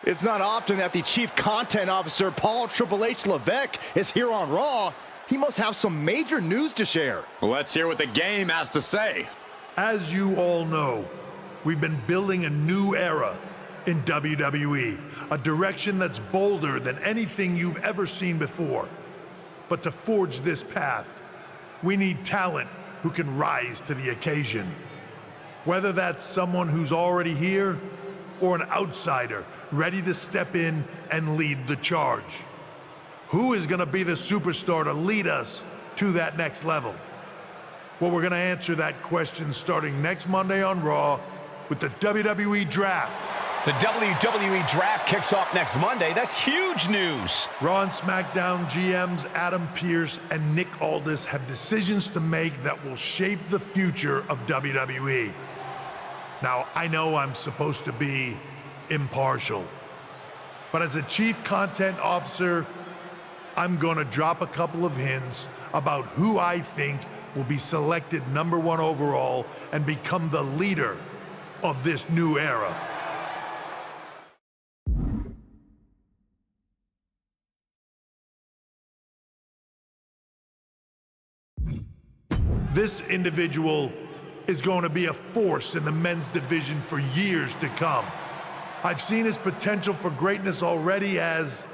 It's not often that the Chief Content Officer, Paul Triple H Levesque, is here on Raw. He must have some major news to share. Let's hear what the game has to say. As you all know, we've been building a new era in WWE, a direction that's bolder than anything you've ever seen before. But to forge this path, we need talent who can rise to the occasion. Whether that's someone who's already here or an outsider ready to step in and lead the charge. Who is going to be the superstar to lead us to that next level? Well, we're going to answer that question starting next Monday on Raw with the WWE Draft. The WWE Draft kicks off next Monday. That's huge news. Raw and SmackDown GMs Adam Pearce and Nick Aldis have decisions to make that will shape the future of WWE. Now, I know I'm supposed to be impartial, but as a Chief Content Officer, I'm gonna drop a couple of hints about who I think will be selected #1 overall and become the leader of this new era. This individual is going to be a force in the men's division for years to come. I've seen his potential for greatness already as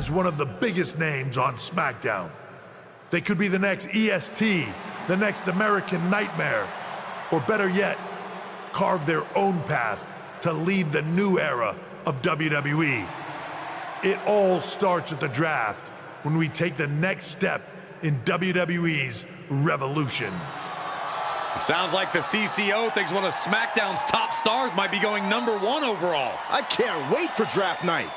one of the biggest names on SmackDown. They could be the next EST, the next American Nightmare, or better yet, carve their own path to lead the new era of WWE. It all starts at the draft when we take the next step in WWE's revolution. It sounds like the CCO thinks one of SmackDown's top stars might be going #1 overall. I can't wait for draft night.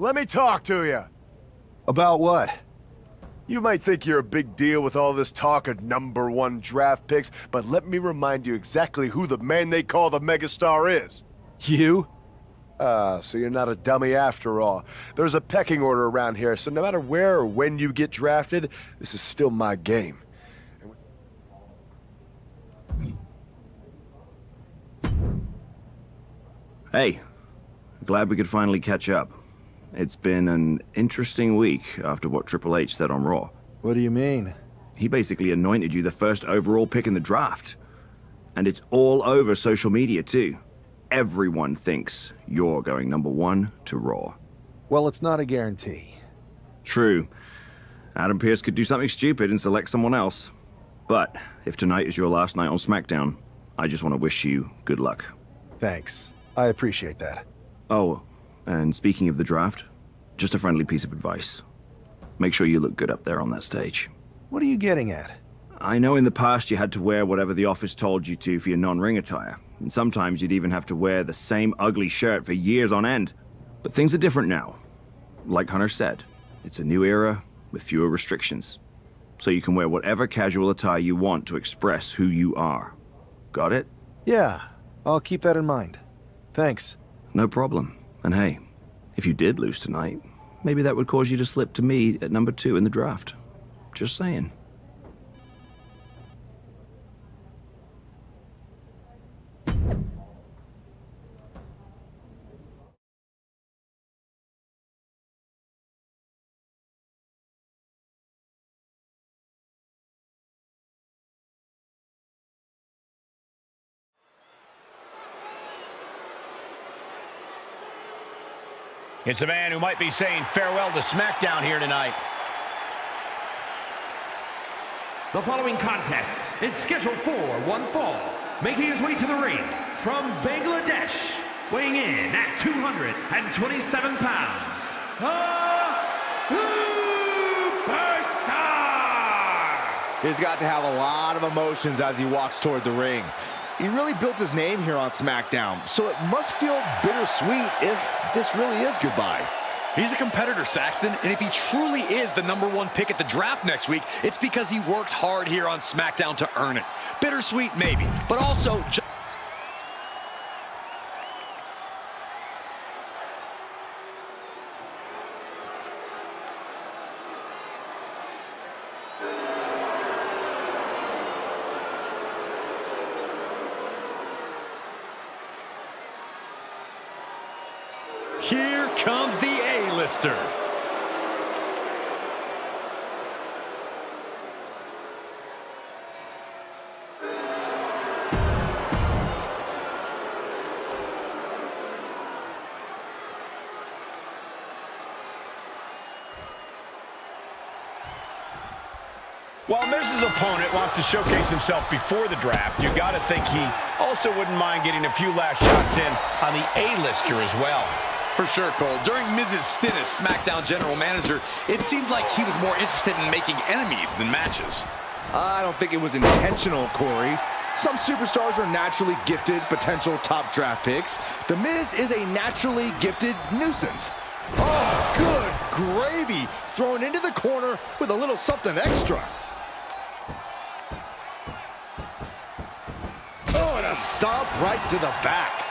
Let me talk to you. About what? You might think you're a big deal with all this talk of #1 draft picks, but let me remind you exactly who the man they call the megastar is. You? So you're not a dummy after all. There's a pecking order around here, so no matter where or when you get drafted, this is still my game. Hey, glad we could finally catch up. It's been an interesting week after what Triple H said on Raw. What do you mean? He basically anointed you the first overall pick in the draft. And it's all over social media too. Everyone thinks you're going #1 to Raw. Well, it's not a guarantee. True. Adam Pearce could do something stupid and select someone else. But if tonight is your last night on SmackDown, I just want to wish you good luck. Thanks. I appreciate that. Oh, and speaking of the draft, just a friendly piece of advice. Make sure you look good up there on that stage. What are you getting at? I know in the past you had to wear whatever the office told you to for your non-ring attire, and sometimes you'd even have to wear the same ugly shirt for years on end. But things are different now. Like Hunter said, it's a new era with fewer restrictions. So you can wear whatever casual attire you want to express who you are. Got it? Yeah, I'll keep that in mind. Thanks. No problem. And hey, if you did lose tonight, maybe that would cause you to slip to me at #2 in the draft. Just saying. It's a man who might be saying farewell to SmackDown here tonight. The following contest is scheduled for one fall, making his way to the ring from Bangladesh, weighing in at 227 pounds, the Superstar! He's got to have a lot of emotions as he walks toward the ring. He really built his name here on SmackDown, so it must feel bittersweet if this really is goodbye. He's a competitor, Saxton, and if he truly is the #1 pick at the draft next week, it's because he worked hard here on SmackDown to earn it. Bittersweet, maybe, but also... Here comes the A-lister. While Miz's opponent wants to showcase himself before the draft, you got to think he also wouldn't mind getting a few last shots in on the A-lister as well. For sure, Cole. During Miz's stint as SmackDown general manager, it seems like he was more interested in making enemies than matches. I don't think it was intentional, Corey. Some superstars are naturally gifted potential top draft picks. The Miz is a naturally gifted nuisance. Oh, good gravy. Thrown into the corner with a little something extra. Oh, and a stomp right to the back.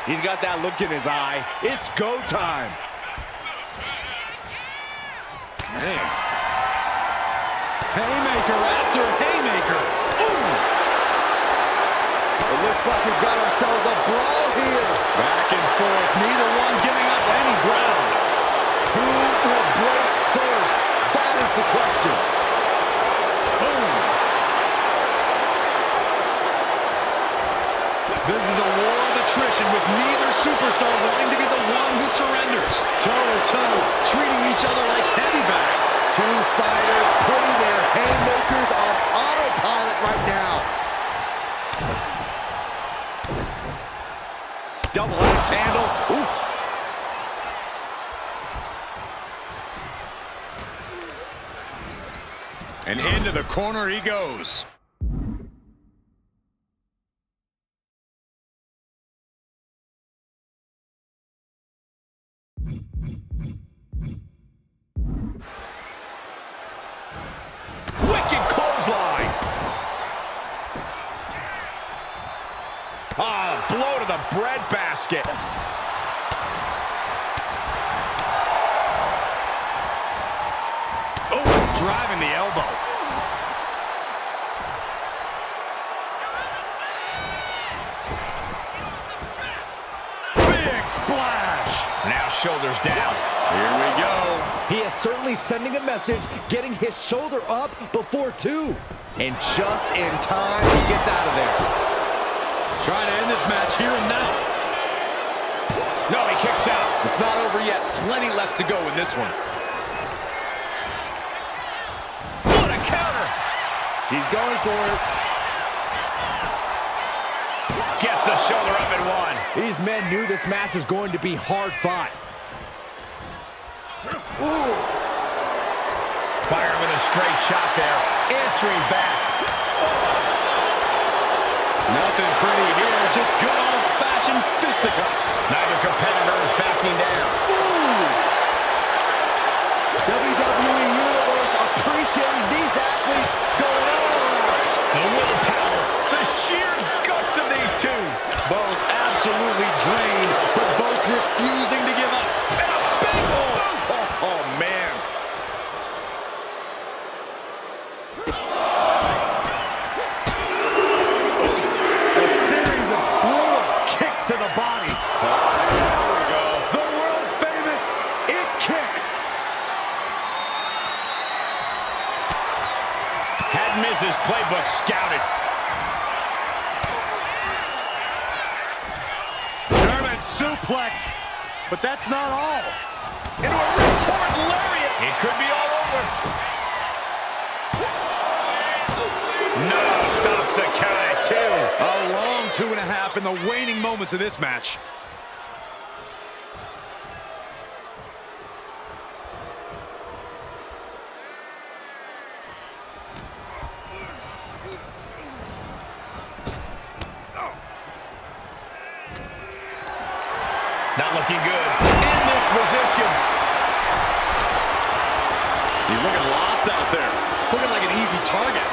He's got that look in his eye. It's go time. Man. Haymaker after haymaker. Ooh. It looks like we've got ourselves a brawl here. Back and forth, neither one giving up any ground. Who will break first? That is the question. Boom. This is a war of attrition with neither superstar wanting to be the one who surrenders. Toe-to-toe, treating each other like heavy bags. Two fighters putting their haymakers on autopilot right now. Double axe handle. Oof. And into the corner he goes. blow to the breadbasket. Oh, driving the elbow. Big splash. Now shoulders down. Here we go. He is certainly sending a message, getting his shoulder up before 2. And just in time, he gets out of there. Trying to end this match here and now. No, he kicks out. It's not over yet. Plenty left to go in this one. What a counter. He's going for it. Gets the shoulder up and 1. These men knew this match was going to be hard fought. Ooh. Firing with a straight shot there. Answering back. Nothing pretty here. Just good old-fashioned fisticuffs. Neither competitor is backing down. Ooh. WWE Universe appreciating these athletes going all out. The willpower, the sheer guts of these two. Both absolutely drained, but both refusing to give up. And a big move! Oh, man. A series of brutal kicks to the body. There we go. The world-famous It Kicks. Had Miz's playbook scouted. Suplex, but that's not all. Into a ripcord lariat. It could be all over. No, stops the count at 2. A long 2.5 in the waning moments of this match. Not looking good in this position. He's looking lost out there. Looking like an easy target.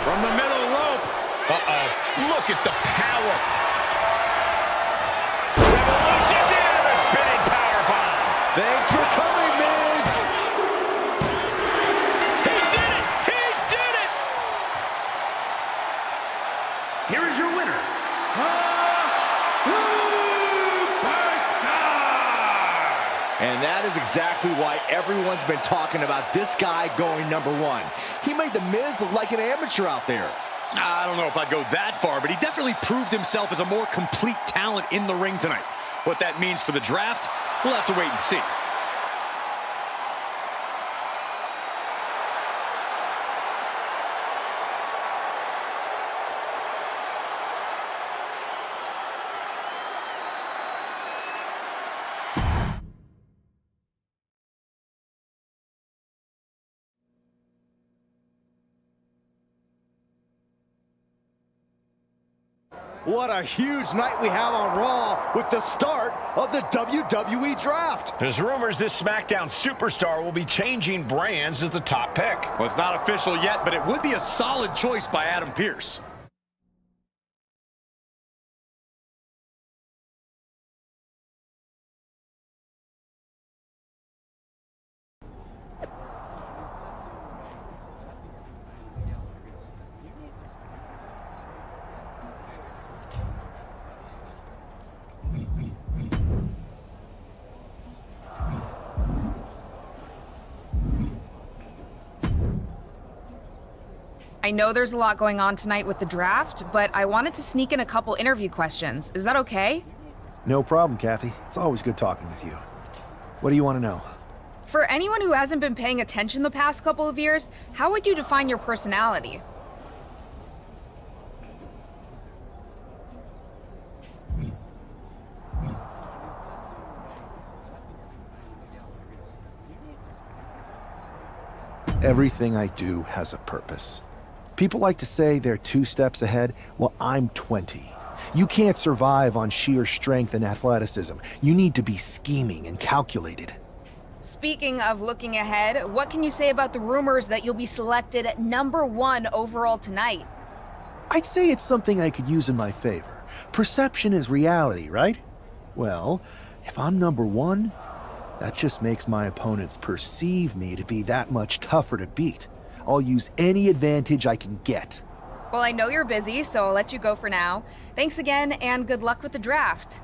From the middle rope. Uh-oh. Look at the power. Revolution's into the spinning powerbomb. Thanks for coming, Miz. He did it! He did it! Here is your winner, And that is exactly why everyone's been talking about this guy going #1. He made The Miz look like an amateur out there. I don't know if I'd go that far, but he definitely proved himself as a more complete talent in the ring tonight. What that means for the draft, we'll have to wait and see. What a huge night we have on Raw with the start of the WWE Draft. There's rumors this SmackDown superstar will be changing brands as the top pick. Well, it's not official yet, but it would be a solid choice by Adam Pearce. I know there's a lot going on tonight with the draft, but I wanted to sneak in a couple interview questions. Is that okay? No problem, Kathy. It's always good talking with you. What do you want to know? For anyone who hasn't been paying attention the past couple of years, how would you define your personality? Everything I do has a purpose. People like to say they're 2 steps ahead. Well, I'm 20. You can't survive on sheer strength and athleticism. You need to be scheming and calculated. Speaking of looking ahead, what can you say about the rumors that you'll be selected at #1 overall tonight? I'd say it's something I could use in my favor. Perception is reality, right? Well, if I'm number one, that just makes my opponents perceive me to be that much tougher to beat. I'll use any advantage I can get. Well, I know you're busy, so I'll let you go for now. Thanks again, and good luck with the draft.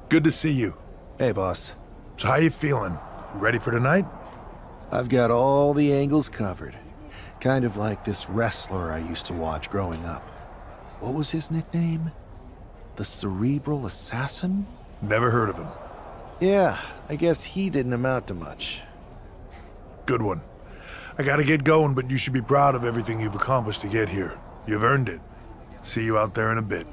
Good to see you. Hey, boss. So how you feeling? You ready for tonight? I've got all the angles covered. Kind of like this wrestler I used to watch growing up. What was his nickname? The Cerebral Assassin? Never heard of him. Yeah, I guess he didn't amount to much. Good one. I gotta get going, but you should be proud of everything you've accomplished to get here. You've earned it. See you out there in a bit.